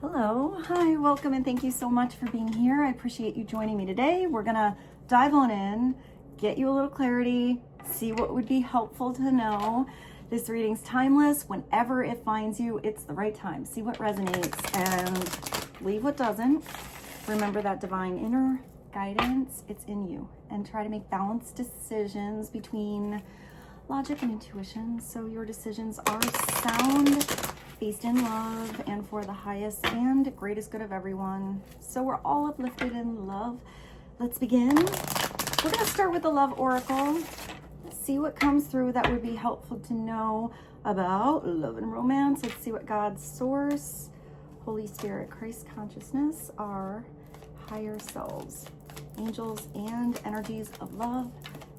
Hello, hi, welcome, and thank you so much for being here. I appreciate you joining me today. We're gonna dive on in, get you a little clarity, see what would be helpful to know. This reading's timeless. Whenever it finds you, it's the right time. See what resonates and leave what doesn't. Remember that divine inner guidance, it's in you. And try to make balanced decisions between logic and intuition, so your decisions are sound, based in love, and for the highest and greatest good of everyone. So we're all uplifted in love. Let's begin. We're going to start with the love oracle. See what comes through that would be helpful to know about love and romance. Let's see what God's source, Holy Spirit, Christ consciousness, our higher selves, angels, and energies of love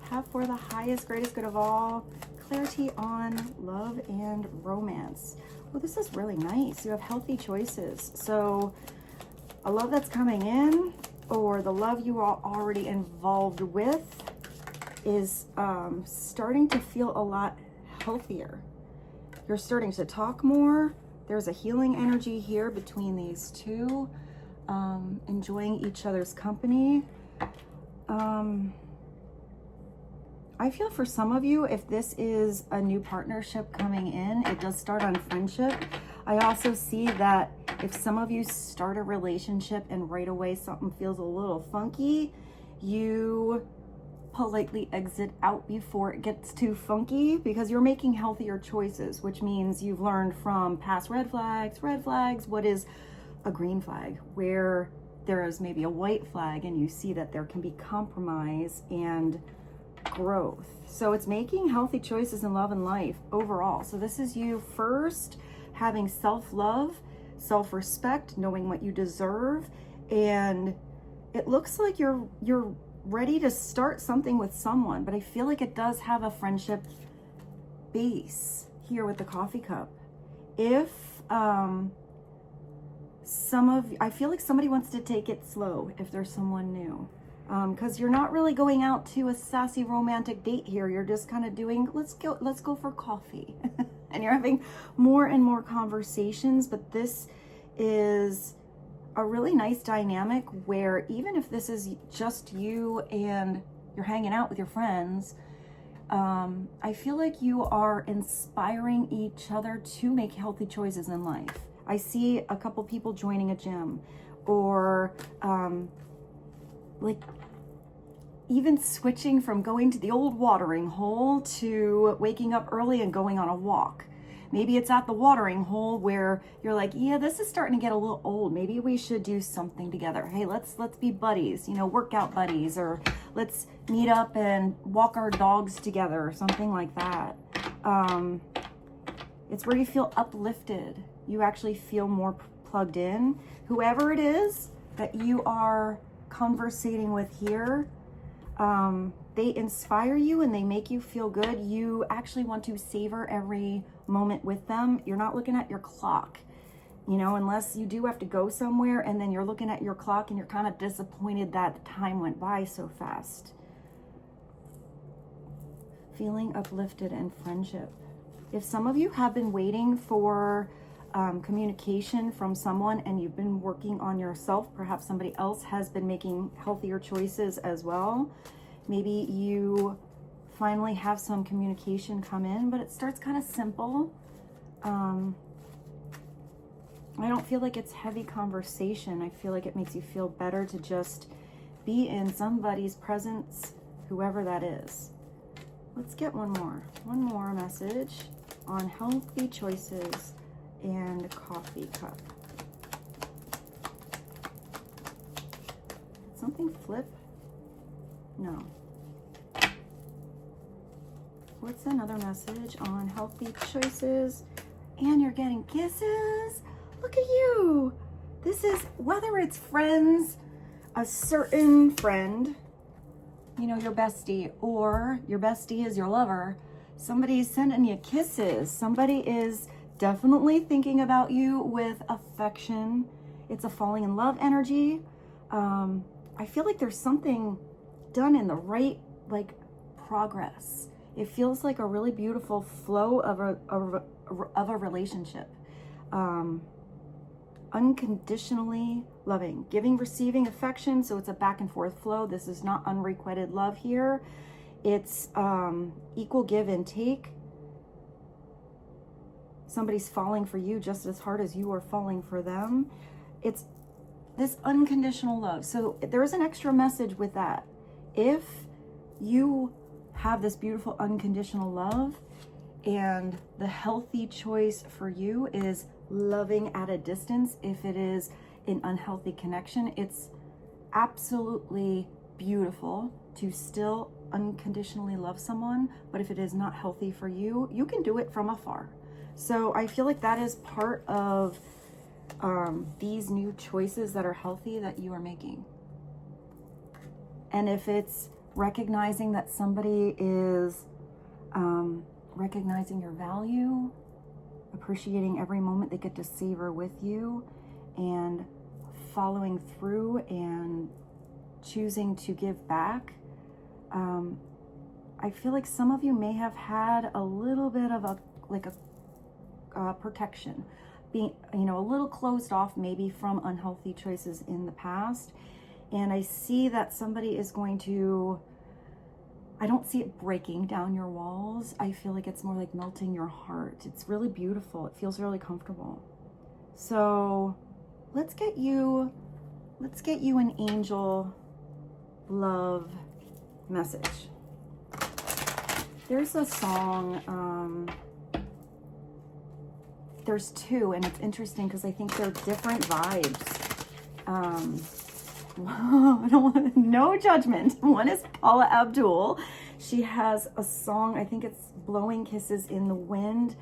have for the highest, greatest good of all. Clarity on love and romance. Well, this is really nice. You have healthy choices. So a love that's coming in, or the love you are already involved with, is starting to feel a lot healthier. You're starting to talk more. There's a healing energy here between these two, enjoying each other's company. I feel for some of you, if this is a new partnership coming in, it does start on friendship. I also see that if some of you start a relationship and right away something feels a little funky, you politely exit out before it gets too funky, because you're making healthier choices, which means you've learned from past red flags, what is a green flag, where there is maybe a white flag, and you see that there can be compromise and growth. So it's making healthy choices in love and life overall. So this is you first having self-love, self-respect, knowing what you deserve, and it looks like you're ready to start something with someone, but I feel like it does have a friendship base here with the coffee cup. If I feel like somebody wants to take it slow if there's someone new. Because you're not really going out to a sassy romantic date here. You're just kind of doing, let's go for coffee. And you're having more and more conversations, but this is a really nice dynamic where even if this is just you and you're hanging out with your friends, I feel like you are inspiring each other to make healthy choices in life. I see a couple people joining a gym, or like even switching from going to the old watering hole to waking up early and going on a walk. Maybe it's at the watering hole where you're like, yeah, this is starting to get a little old. Maybe we should do something together. Hey, let's be buddies, workout buddies, or let's meet up and walk our dogs together or something like that. It's where you feel uplifted. You actually feel more plugged in. Whoever it is that you are conversating with here, they inspire you and they make you feel good. You actually want to savor every moment with them. You're not looking at your clock, unless you do have to go somewhere, and then you're looking at your clock and you're kind of disappointed that the time went by so fast. Feeling uplifted in friendship. If some of you have been waiting for communication from someone and you've been working on yourself, perhaps somebody else has been making healthier choices as well. Maybe you finally have some communication come in, but it starts kind of simple. I don't feel like it's heavy conversation. I feel like it makes you feel better to just be in somebody's presence, whoever that is. Let's get one more message on healthy choices and coffee cup. Did something flip? No. What's another message on healthy choices? And you're getting kisses. Look at you. This is, whether it's friends, a certain friend, your bestie, or your bestie is your lover, somebody's sending you kisses. Somebody is definitely thinking about you with affection. It's a falling in love energy. I feel like there's something done in the right progress. It feels like a really beautiful flow of a relationship. unconditionally loving, giving, receiving affection. So it's a back and forth flow. This is not unrequited love here. It's equal give and take. Somebody's falling for you just as hard as you are falling for them. It's this unconditional love. So there is an extra message with that. If you have this beautiful unconditional love, and the healthy choice for you is loving at a distance, if it is an unhealthy connection, it's absolutely beautiful to still unconditionally love someone. But if it is not healthy for you, you can do it from afar. So I feel like that is part of these new choices that are healthy that you are making. And if it's recognizing that somebody is recognizing your value, appreciating every moment they get to savor with you, and following through and choosing to give back. I feel like some of you may have had a little bit of a protection, being, a little closed off maybe from unhealthy choices in the past. And I see that somebody is going to, I don't see it breaking down your walls. I feel like it's more like melting your heart. It's really beautiful. It feels really comfortable. So let's get you an angel love message. There's a song, there's two, and it's interesting because I think they're different vibes. No judgment. One is Paula Abdul. She has a song, I think it's Blowing Kisses in the Wind,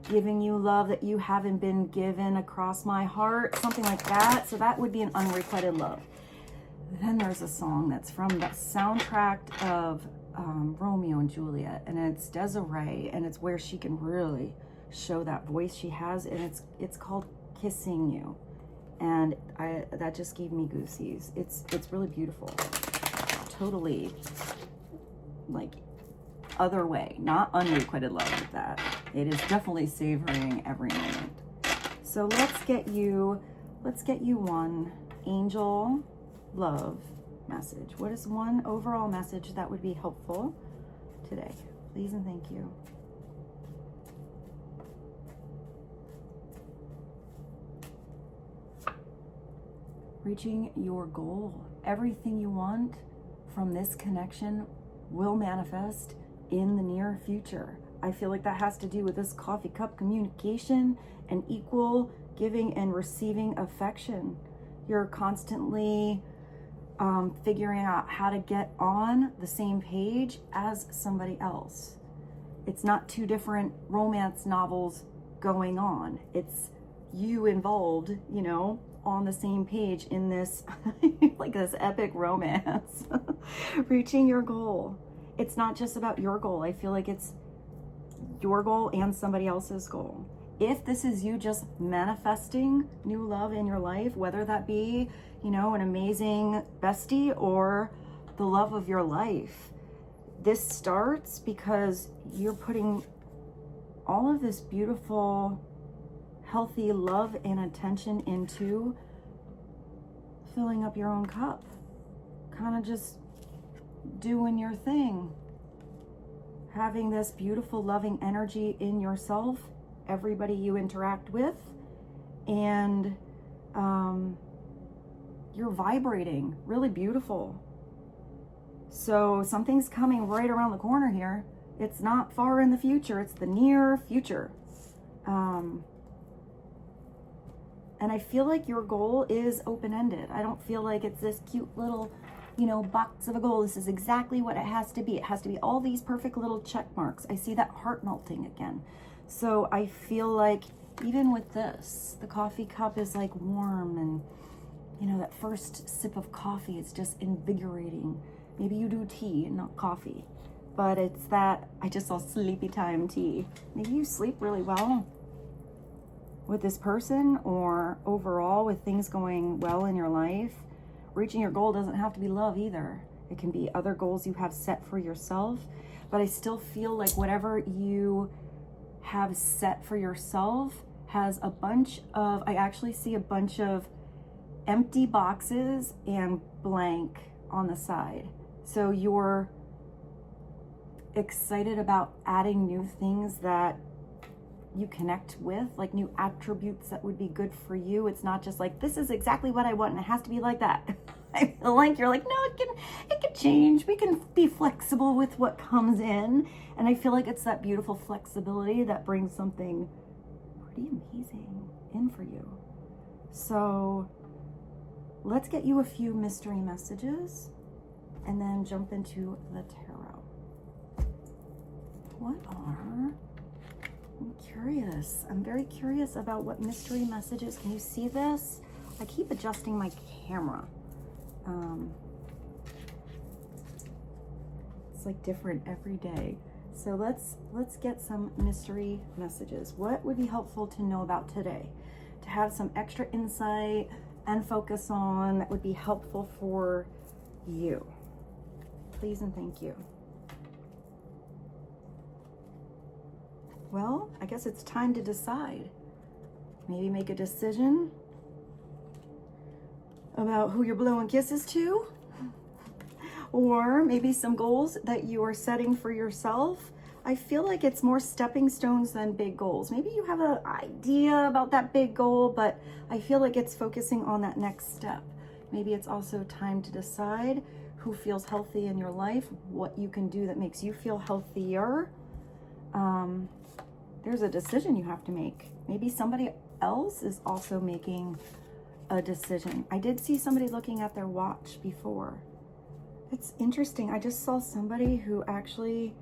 giving you love that you haven't been given across my heart, something like that. So that would be an unrequited love. Then there's a song that's from the soundtrack of Romeo and Juliet, and it's Desiree, and it's where she can really show that voice she has, and it's called Kissing You. And that just gave me goosies. It's really beautiful. Totally like other way, not unrequited love like that. It is definitely savoring every moment. So let's get you one angel love message. What is one overall message that would be helpful today? Please and thank you. Reaching your goal. Everything you want from this connection will manifest in the near future. I feel like that has to do with this coffee cup communication and equal giving and receiving affection. You're constantly figuring out how to get on the same page as somebody else. It's not two different romance novels going on. It's you involved, on the same page in this like this epic romance. Reaching your goal. It's not just about your goal. I feel like it's your goal and somebody else's goal. If this is you just manifesting new love in your life, whether that be, an amazing bestie or the love of your life, this starts because you're putting all of this beautiful, healthy love and attention into filling up your own cup, kind of just doing your thing, having this beautiful loving energy in yourself, everybody you interact with, and you're vibrating really beautiful. So something's coming right around the corner here. It's not far in the future, it's the near future. And I feel like your goal is open-ended. I don't feel like it's this cute little, box of a goal. This is exactly what it has to be. It has to be all these perfect little check marks. I see that heart melting again. So I feel like even with this, the coffee cup is like warm, and that first sip of coffee is just invigorating. Maybe you do tea and not coffee, but it's that, I just saw sleepy time tea. Maybe you sleep really well with this person, or overall with things going well in your life. Reaching your goal doesn't have to be love either. It can be other goals you have set for yourself. But I still feel like whatever you have set for yourself has a bunch of, I actually see a bunch of empty boxes and blank on the side. So you're excited about adding new things that you connect with, like new attributes that would be good for you. It's not just like, this is exactly what I want and it has to be like that. I feel like you're like, no, it can change. We can be flexible with what comes in. And I feel like it's that beautiful flexibility that brings something pretty amazing in for you. So let's get you a few mystery messages and then jump into the tarot. What are, I'm curious. I'm very curious about what mystery messages. Can you see this? I keep adjusting my camera. It's like different every day. So let's get some mystery messages. What would be helpful to know about today? To have some extra insight and focus on that would be helpful for you. Please and thank you. Well, I guess it's time to decide. Maybe make a decision about who you're blowing kisses to, or maybe some goals that you are setting for yourself. I feel like it's more stepping stones than big goals. Maybe you have an idea about that big goal, but I feel like it's focusing on that next step. Maybe it's also time to decide who feels healthy in your life, what you can do that makes you feel healthier. There's a decision you have to make. Maybe somebody else is also making a decision. I did see somebody looking at their watch before. It's interesting. I just saw somebody who actually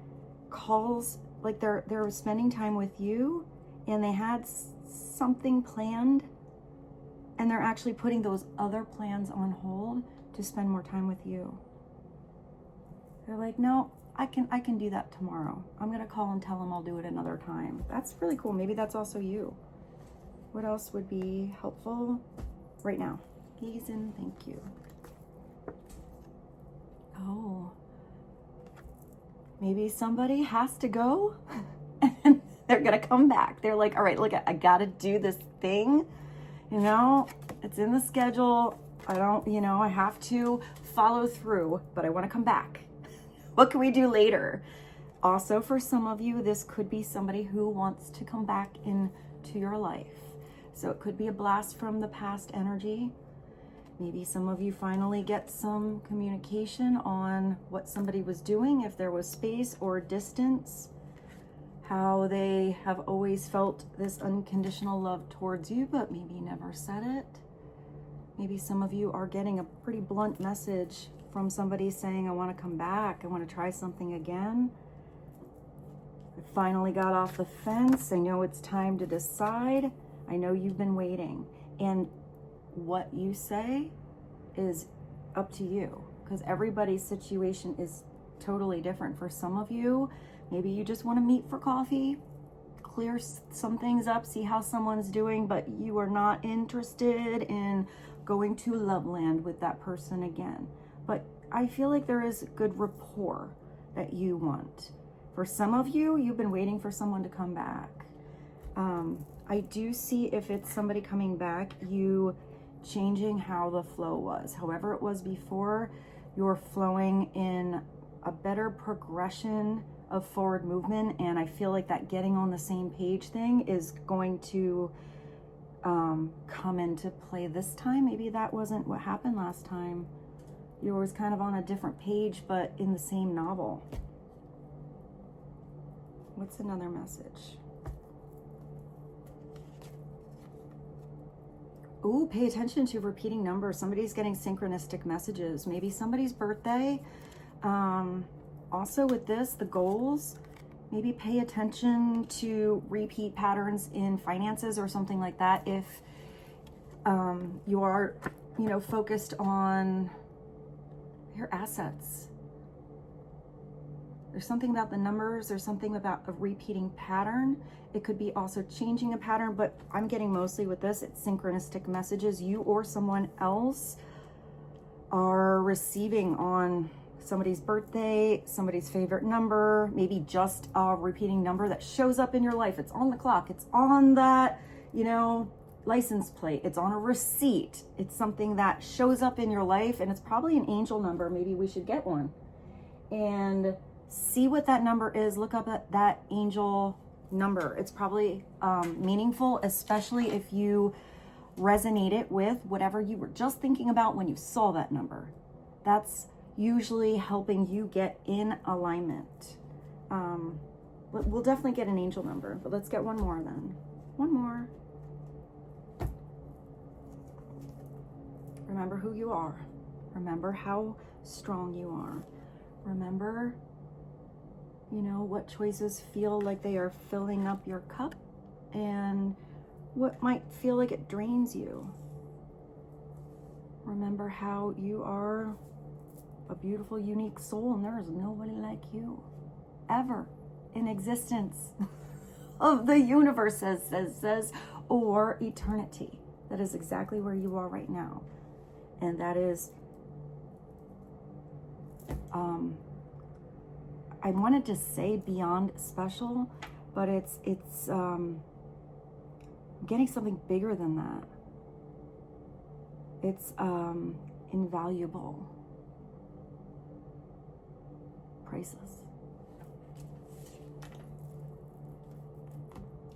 calls, like they're spending time with you and they had something planned and they're actually putting those other plans on hold to spend more time with you. They're like, no, I can do that tomorrow. I'm gonna call and tell them I'll do it another time. That's really cool. Maybe that's also you. What else would be helpful right now? Please and thank you. Oh, maybe somebody has to go and they're gonna come back. They're like, all right, look, I gotta do this thing. You know, it's in the schedule. I don't, I have to follow through, but I wanna come back. What can we do later? Also, for some of you, this could be somebody who wants to come back into your life. So it could be a blast from the past energy. Maybe some of you finally get some communication on what somebody was doing, if there was space or distance, how they have always felt this unconditional love towards you, but maybe never said it. Maybe some of you are getting a pretty blunt message from somebody saying, I want to come back, I want to try something again. I finally got off the fence. I know it's time to decide. I know you've been waiting. And what you say is up to you, because everybody's situation is totally different. For some of you, maybe you just want to meet for coffee, clear some things up, see how someone's doing, but you are not interested in going to Loveland with that person again. But I feel like there is good rapport that you want. For some of you, you've been waiting for someone to come back. I do see, if it's somebody coming back, you changing how the flow was. However it was before, you're flowing in a better progression of forward movement. And I feel like that getting on the same page thing is going to come into play this time. Maybe that wasn't what happened last time. You were kind of on a different page, but in the same novel. What's another message? Ooh, pay attention to repeating numbers. Somebody's getting synchronistic messages. Maybe somebody's birthday. Also with this, the goals, maybe pay attention to repeat patterns in finances or something like that. If you are, focused on your assets. There's something about the numbers, there's something about a repeating pattern. It could be also changing a pattern, but I'm getting mostly with this, it's synchronistic messages. You or someone else are receiving on somebody's birthday, somebody's favorite number, maybe just a repeating number that shows up in your life. It's on the clock, it's on that, you know, license plate. It's on a receipt. It's something that shows up in your life, and it's probably an angel number. Maybe we should get one and see what that number is. Look up at that angel number. It's probably meaningful, especially if you resonate it with whatever you were just thinking about when you saw that number. That's usually helping you get in alignment. We'll definitely get an angel number, but let's get one more then. One more. Remember who you are. Remember how strong you are. Remember, you know, what choices feel like they are filling up your cup and what might feel like it drains you. Remember how you are a beautiful, unique soul, and there is nobody like you ever in existence of the universe, says, or eternity. That is exactly where you are right now. And that is, I wanted to say beyond special, but it's getting something bigger than that. It's invaluable, priceless.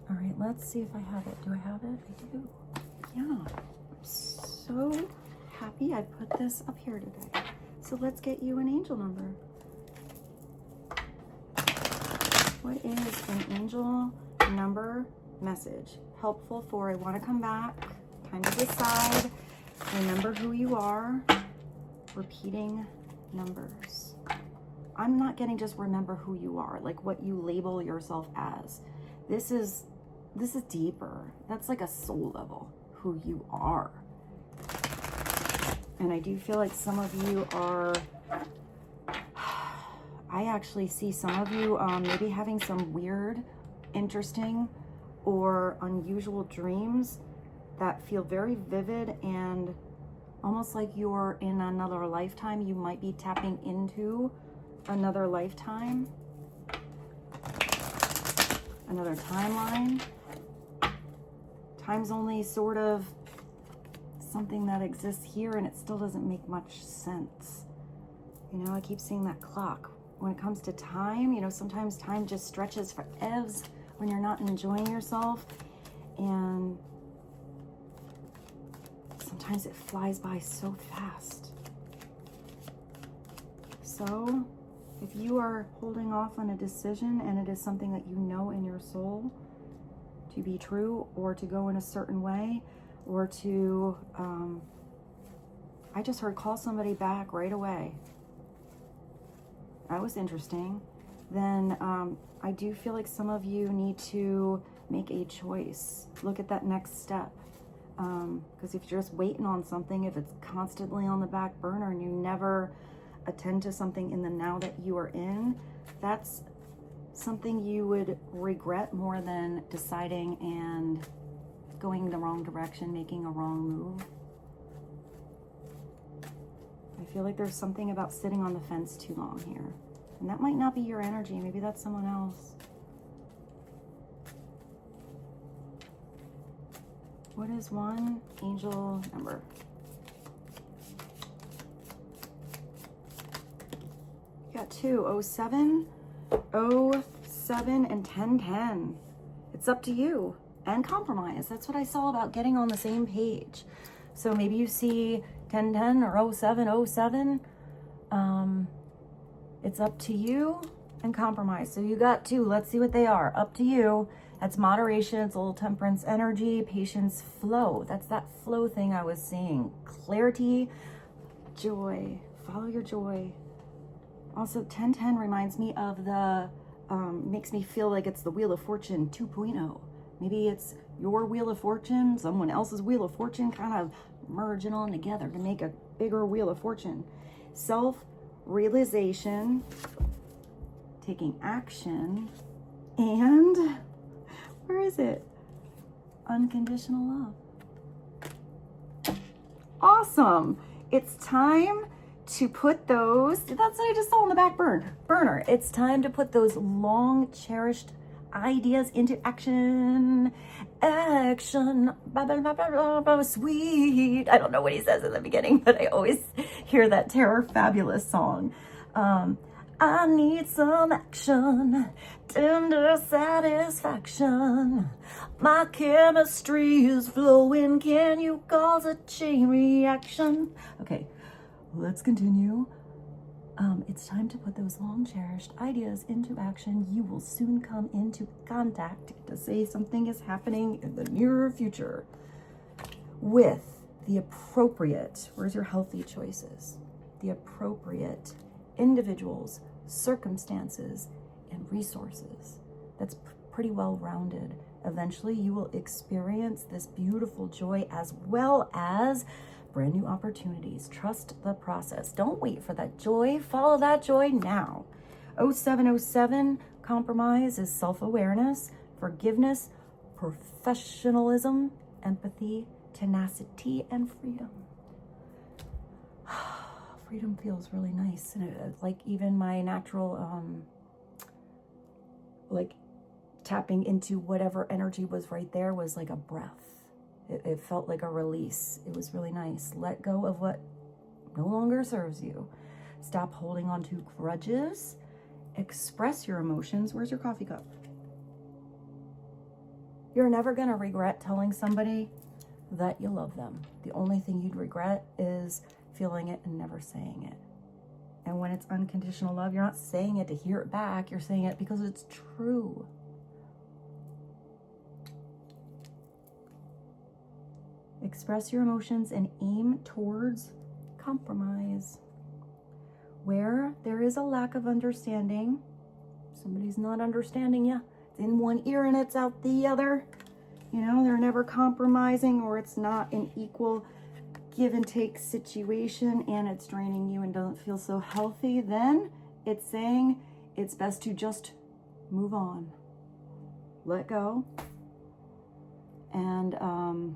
All right, let's see if I have it. Do I have it? I do. Yeah. I'm so happy I put this up here today. So let's get you an angel number. What is an angel number message? Helpful for I want to come back, time to decide, remember who you are, repeating numbers. I'm not getting just remember who you are, like what you label yourself as. This is deeper. That's like a soul level, who you are. And I do feel like some of you are, I actually see some of you maybe having some weird, interesting, or unusual dreams that feel very vivid and almost like you're in another lifetime. You might be tapping into another lifetime, another timeline. Time's only sort of something that exists here, and it still doesn't make much sense. You know, I keep seeing that clock. When it comes to time, you know, sometimes time just stretches for evs when you're not enjoying yourself, and sometimes it flies by so fast. So if you are holding off on a decision and it is something that you know in your soul to be true, or to go in a certain way, or to, I just heard call somebody back right away. That was interesting. Then I do feel like some of you need to make a choice. Look at that next step. Because if you're just waiting on something, if it's constantly on the back burner and you never attend to something in the now that you are in, that's something you would regret more than deciding and going the wrong direction, making a wrong move. I feel like there's something about sitting on the fence too long here. And that might not be your energy. Maybe that's someone else. What is one angel number? You got 2, 07, 07, and 1010. It's up to you. And compromise. That's what I saw about getting on the same page. So maybe you see 1010 or 0707. It's up to you and compromise. So you got 2. Let's see what they are. Up to you. That's moderation. It's a little temperance energy, patience, flow. That's that flow thing I was seeing. Clarity, joy. Follow your joy. Also, 1010 reminds me of the, makes me feel like it's the Wheel of Fortune 2.0. Maybe it's your Wheel of Fortune, someone else's Wheel of Fortune, kind of merging on together to make a bigger Wheel of Fortune. Self-realization, taking action, and where is it? Unconditional love. Awesome. It's time to put those, that's what I just saw on the back burner. It's time to put those long cherished ideas into action. Action, blah, blah, blah, blah, blah, blah, sweet. I don't know what he says in the beginning, but I always hear that Terror Fabulous song. I need some action, tender satisfaction. My chemistry is flowing. Can you cause a chain reaction? Okay, let's continue. It's time to put those long cherished ideas into action. You will soon come into contact to say something is happening in the near future with the appropriate, where's your healthy choices? The appropriate individuals, circumstances, and resources. That's pretty well rounded. Eventually you will experience this beautiful joy as well as brand new opportunities. Trust the process. Don't wait for that joy. Follow that joy now. 0707 compromise is self-awareness, forgiveness, professionalism, empathy, tenacity, and freedom. Freedom feels really nice. And like even my natural, like tapping into whatever energy was right there was like a breath. It felt like a release. It was really nice. Let go of what no longer serves you. Stop holding on to grudges. Express your emotions. Where's your coffee cup? You're never going to regret telling somebody that you love them. The only thing you'd regret is feeling it and never saying it. And when it's unconditional love, you're not saying it to hear it back. You're saying it because it's true. Express your emotions and aim towards compromise. Where there is a lack of understanding, somebody's not understanding you, it's in one ear and it's out the other. You know, they're never compromising, or it's not an equal give and take situation and it's draining you and doesn't feel so healthy, then it's saying it's best to just move on. Let go. And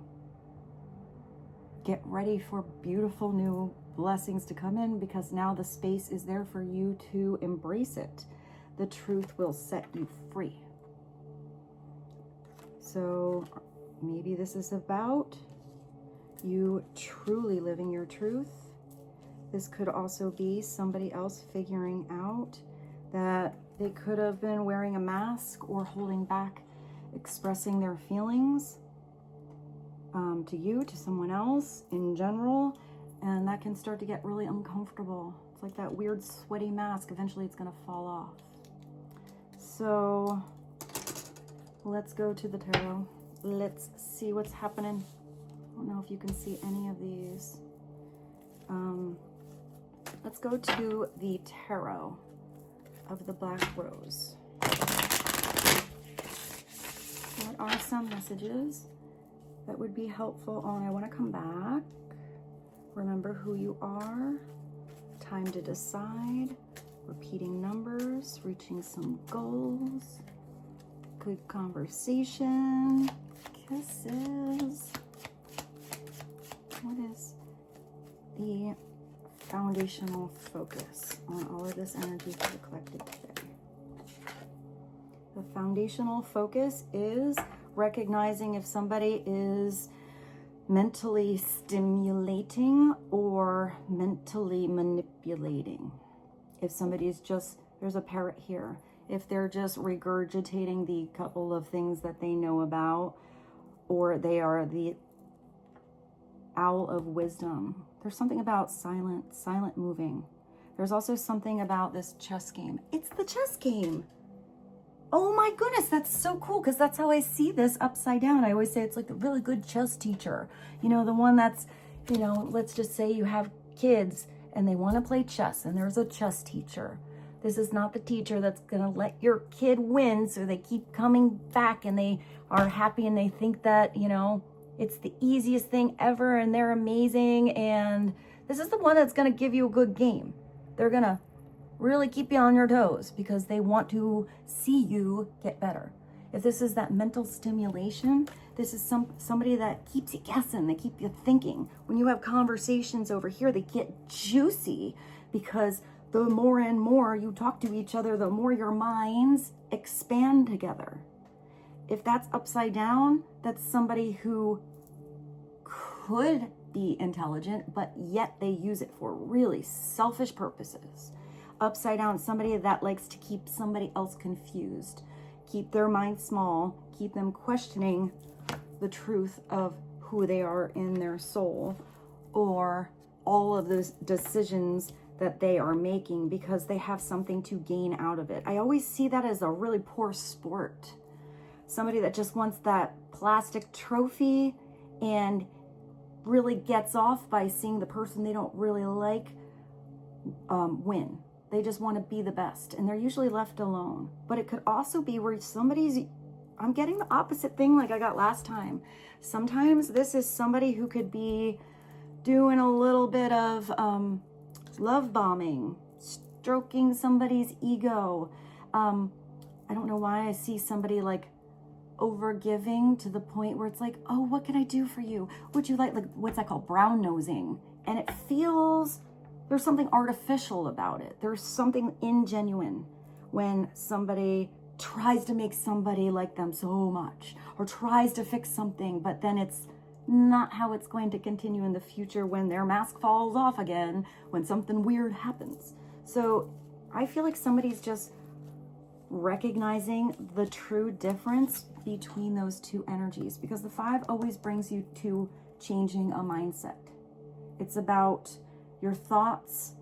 get ready for beautiful new blessings to come in, because now the space is there for you to embrace it. The truth will set you free. So maybe this is about you truly living your truth. This could also be somebody else figuring out that they could have been wearing a mask or holding back expressing their feelings to you, to someone else in general, and that can start to get really uncomfortable. It's like that weird sweaty mask. Eventually it's going to fall off. So let's go to the tarot. Let's see what's happening. I don't know if you can see any of these. Let's go to the tarot of the Black Rose. What are some messages that would be helpful on I want to come back? Remember who you are. Time to decide. Repeating numbers. Reaching some goals. Good conversation. Kisses. What is the foundational focus on all of this energy for the collective today? The foundational focus is recognizing if somebody is mentally stimulating or mentally manipulating. If somebody's just, there's a parrot here, if they're just regurgitating the couple of things that they know about, or they are the owl of wisdom. There's something about silent moving. There's also something about this chess game. It's the chess game. Oh my goodness, that's so cool, because that's how I see this upside down. I always say it's like a really good chess teacher. You know, the one that's, you know, let's just say you have kids and they want to play chess and there's a chess teacher. This is not the teacher that's going to let your kid win so they keep coming back and they are happy and they think that, you know, it's the easiest thing ever and they're amazing. And this is the one that's going to give you a good game. They're going to really keep you on your toes because they want to see you get better. If this is that mental stimulation, this is somebody that keeps you guessing, they keep you thinking. When you have conversations over here, they get juicy because the more and more you talk to each other, the more your minds expand together. if that's upside down, that's somebody who could be intelligent, but yet they use it for really selfish purposes. Upside down, somebody that likes to keep somebody else confused, keep their mind small, keep them questioning the truth of who they are in their soul, or all of those decisions that they are making because they have something to gain out of it. I always see that as a really poor sport. Somebody that just wants that plastic trophy and really gets off by seeing the person they don't really like win. They just want to be the best, and they're usually left alone. But it could also be where I'm getting the opposite thing like I got last time. Sometimes this is somebody who could be doing a little bit of love bombing, stroking somebody's ego. I don't know why I see somebody like over giving to the point where it's like, oh, what can I do for you? Would you like what's that called? Brown nosing. And it feels, there's something artificial about it. There's something ingenuine when somebody tries to make somebody like them so much, or tries to fix something, but then it's not how it's going to continue in the future when their mask falls off again, when something weird happens. So I feel like somebody's just recognizing the true difference between those two energies, because the 5 always brings you to changing a mindset. It's about your thoughts,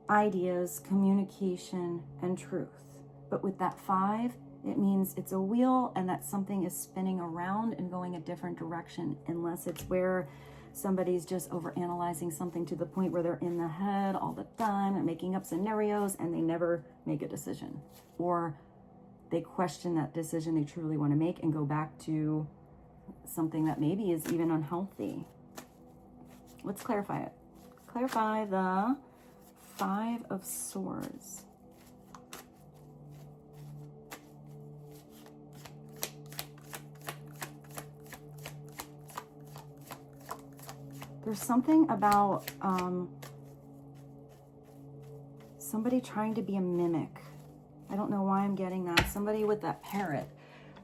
ideas, communication, and truth. But with that 5, it means it's a wheel and that something is spinning around and going a different direction, unless it's where somebody's just overanalyzing something to the point where they're in the head all the time and making up scenarios and they never make a decision, or they question that decision they truly want to make and go back to something that maybe is even unhealthy. Let's clarify it. Clarify the 5 of Swords. There's something about somebody trying to be a mimic. I don't know why I'm getting that. Somebody with that parrot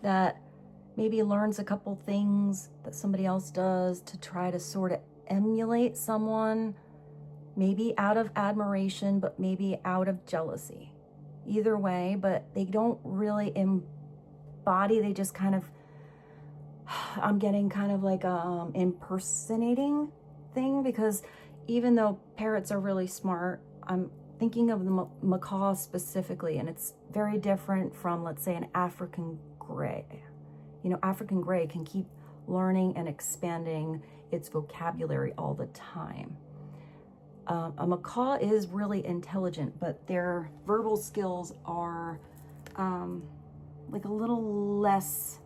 that maybe learns a couple things that somebody else does to try to sort of emulate someone, maybe out of admiration, but maybe out of jealousy. Either way, but they don't really embody, they just kind of, I'm getting kind of like a impersonating thing, because even though parrots are really smart, I'm thinking of the macaw specifically, and it's very different from, let's say, an African gray. You know, African gray can keep learning and expanding its vocabulary all the time. A macaw is really intelligent, but their verbal skills are like a little less.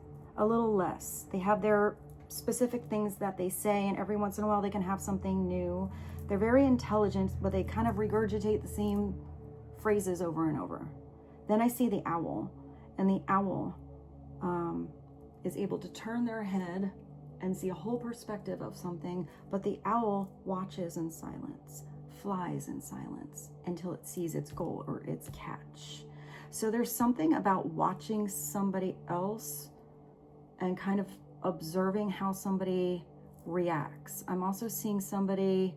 They have their specific things that they say, and every once in a while they can have something new. They're very intelligent, but they kind of regurgitate the same phrases over and over. Then I see the owl, and the owl is able to turn their head and see a whole perspective of something, but the owl watches in silence, flies in silence until it sees its goal or its catch. So there's something about watching somebody else and kind of observing how somebody reacts. I'm also seeing somebody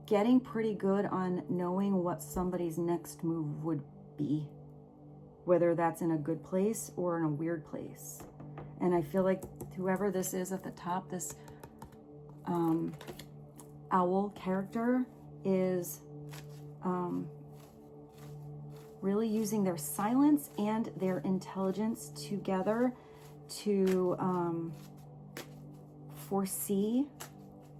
getting pretty good on knowing what somebody's next move would be, whether that's in a good place or in a weird place. And I feel like whoever this is at the top, this owl character, is really using their silence and their intelligence together to foresee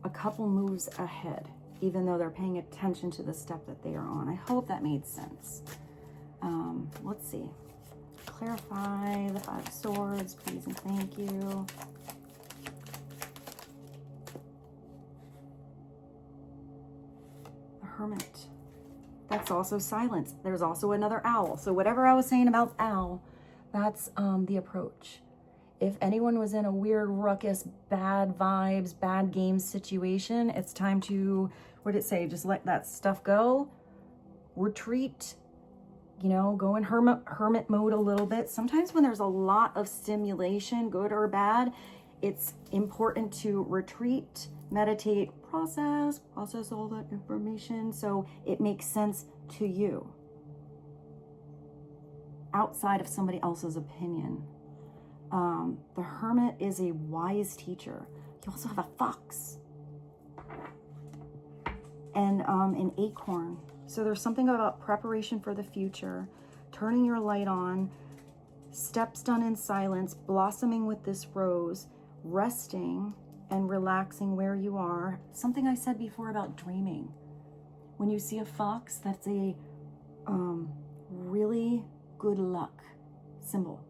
a couple moves ahead, even though they're paying attention to the step that they are on. I hope that made sense. Let's see. Clarify the 5 of Swords, please and thank you. The Hermit. That's also silence. There's also another owl. So whatever I was saying about owl, that's the approach. If anyone was in a weird, ruckus, bad vibes, bad game situation, it's time to, what did it say? Just let that stuff go, retreat, you know, go in hermit mode a little bit. Sometimes when there's a lot of stimulation, good or bad, it's important to retreat, meditate, process all that information so it makes sense to you outside of somebody else's opinion. The hermit is a wise teacher. You also have a fox and an acorn. So there's something about preparation for the future, turning your light on, steps done in silence, blossoming with this rose, resting and relaxing where you are. Something I said before about dreaming. When you see a fox, that's a really good luck symbol.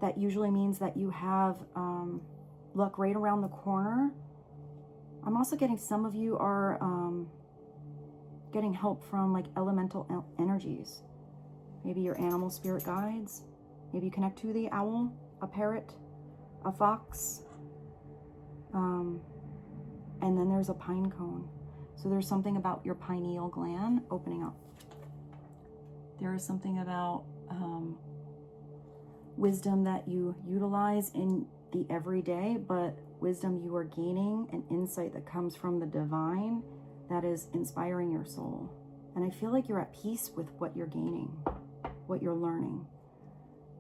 That usually means that you have luck right around the corner. I'm also getting some of you are getting help from like elemental energies. Maybe your animal spirit guides. Maybe you connect to the owl, a parrot, a fox. And then there's a pine cone. So there's something about your pineal gland opening up. There is something about wisdom that you utilize in the everyday, but wisdom you are gaining, an insight that comes from the divine that is inspiring your soul. And I feel like you're at peace with what you're gaining, what you're learning.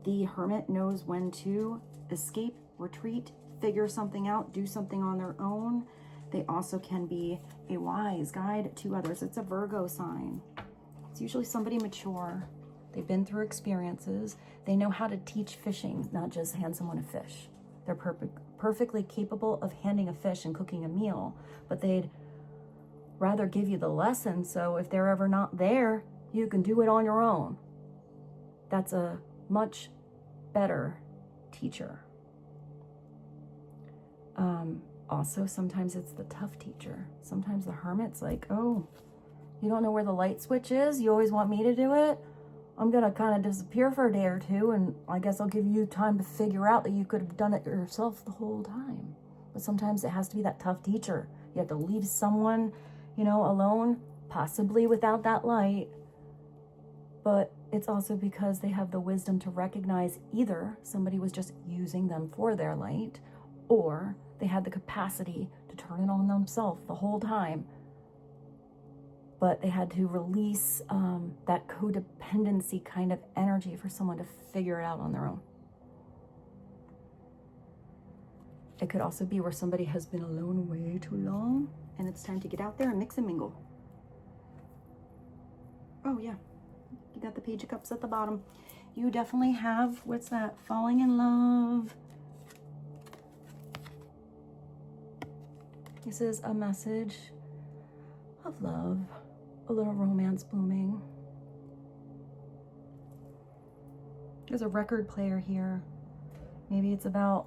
The hermit knows when to escape, retreat, figure something out, do something on their own. They also can be a wise guide to others. It's a Virgo sign. It's usually somebody mature. They've been through experiences. They know how to teach fishing, not just hand someone a fish. They're perfectly capable of handing a fish and cooking a meal, but they'd rather give you the lesson, so if they're ever not there, you can do it on your own. That's a much better teacher. Also, sometimes it's the tough teacher. Sometimes the hermit's like, oh, you don't know where the light switch is? You always want me to do it? I'm going to kind of disappear for a day or two, and I guess I'll give you time to figure out that you could have done it yourself the whole time. But sometimes it has to be that tough teacher. You have to leave someone, you know, alone, possibly without that light. But it's also because they have the wisdom to recognize either somebody was just using them for their light, or they had the capacity to turn it on themselves the whole time. But they had to release that codependency kind of energy for someone to figure it out on their own. It could also be where somebody has been alone way too long, and it's time to get out there and mix and mingle. Oh yeah, you got the Page of Cups at the bottom. You definitely have, what's that? Falling in love. This is a message of love, a little romance blooming. There's a record player here. Maybe it's about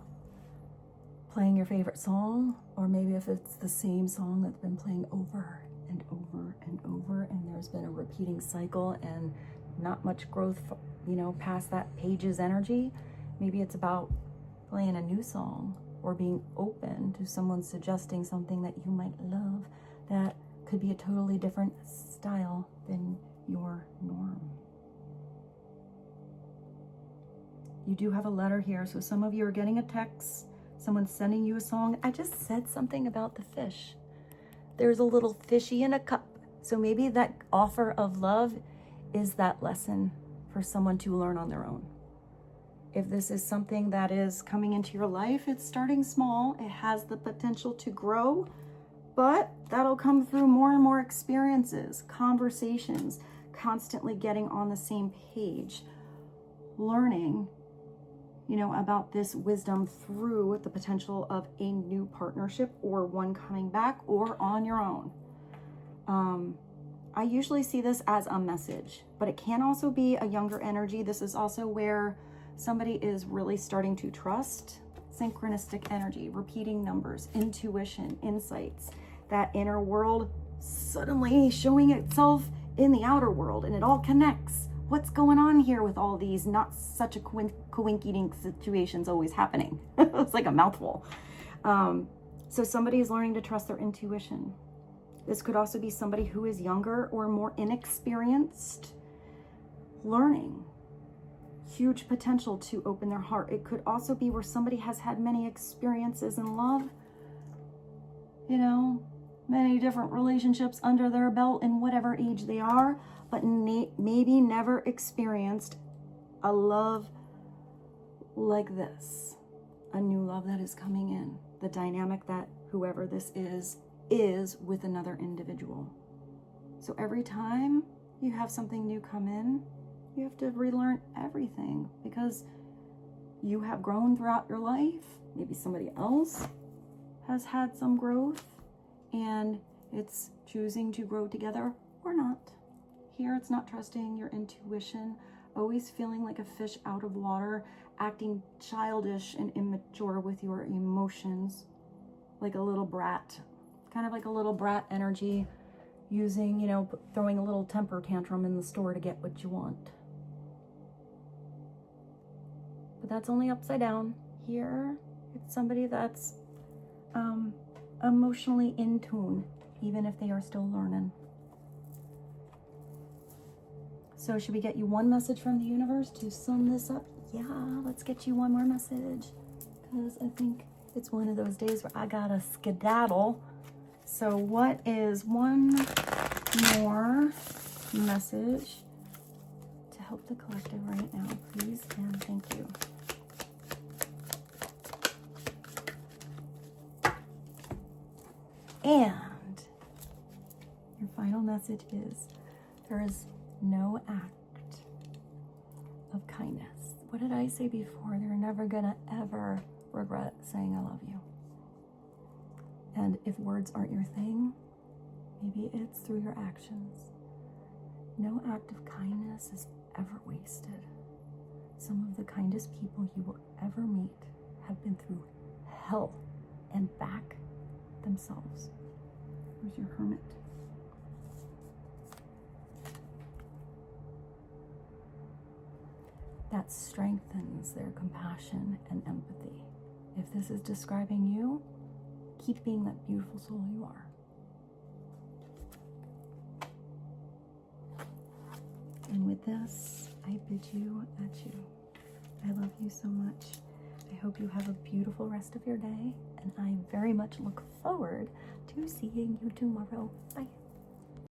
playing your favorite song, or maybe if it's the same song that's been playing over and over and over, and there's been a repeating cycle and not much growth, you know, past that page's energy. Maybe it's about playing a new song, or being open to someone suggesting something that you might love that could be a totally different style than your norm. You do have a letter here, so some of you are getting a text, someone's sending you a song. I just said something about the fish. There's a little fishy in a cup. So maybe that offer of love is that lesson for someone to learn on their own. If this is something that is coming into your life, it's starting small. It has the potential to grow, but that'll come through more and more experiences, conversations, constantly getting on the same page, learning, you know, about this wisdom through the potential of a new partnership, or one coming back, or on your own. I usually see this as a message, but it can also be a younger energy. This is also where somebody is really starting to trust synchronistic energy, repeating numbers, intuition, insights, that inner world suddenly showing itself in the outer world, and it all connects. What's going on here with all these not such a coinky-dink situations always happening? It's like a mouthful. So somebody is learning to trust their intuition. This could also be somebody who is younger or more inexperienced. learning, huge potential to open their heart. It could also be where somebody has had many experiences in love, you know, many different relationships under their belt in whatever age they are, but maybe never experienced a love like this, a new love that is coming in, the dynamic that whoever this is with another individual. So every time you have something new come in, you have to relearn everything because you have grown throughout your life. Maybe somebody else has had some growth and it's choosing to grow together or not. Here it's not trusting your intuition, always feeling like a fish out of water, acting childish and immature with your emotions, like a little brat, kind of like a little brat energy, using, you know, throwing a little temper tantrum in the store to get what you want. But that's only upside down. Here, it's somebody that's emotionally in tune, even if they are still learning. So should we get you one message from the universe to sum this up? Yeah, let's get you one more message, because I think it's one of those days where I gotta skedaddle. So what is one more message to help the collective right now, please and thank you. And your final message is, there is no act of kindness. What did I say before? They're never gonna ever regret saying I love you. And if words aren't your thing, maybe it's through your actions. No act of kindness is ever wasted. Some of the kindest people you will ever meet have been through hell and back themselves. Where's your Hermit? That strengthens their compassion and empathy. If this is describing you, keep being that beautiful soul you are. And with this, I bid you adieu. I love you so much. I hope you have a beautiful rest of your day, and I very much look forward to seeing you tomorrow. Bye.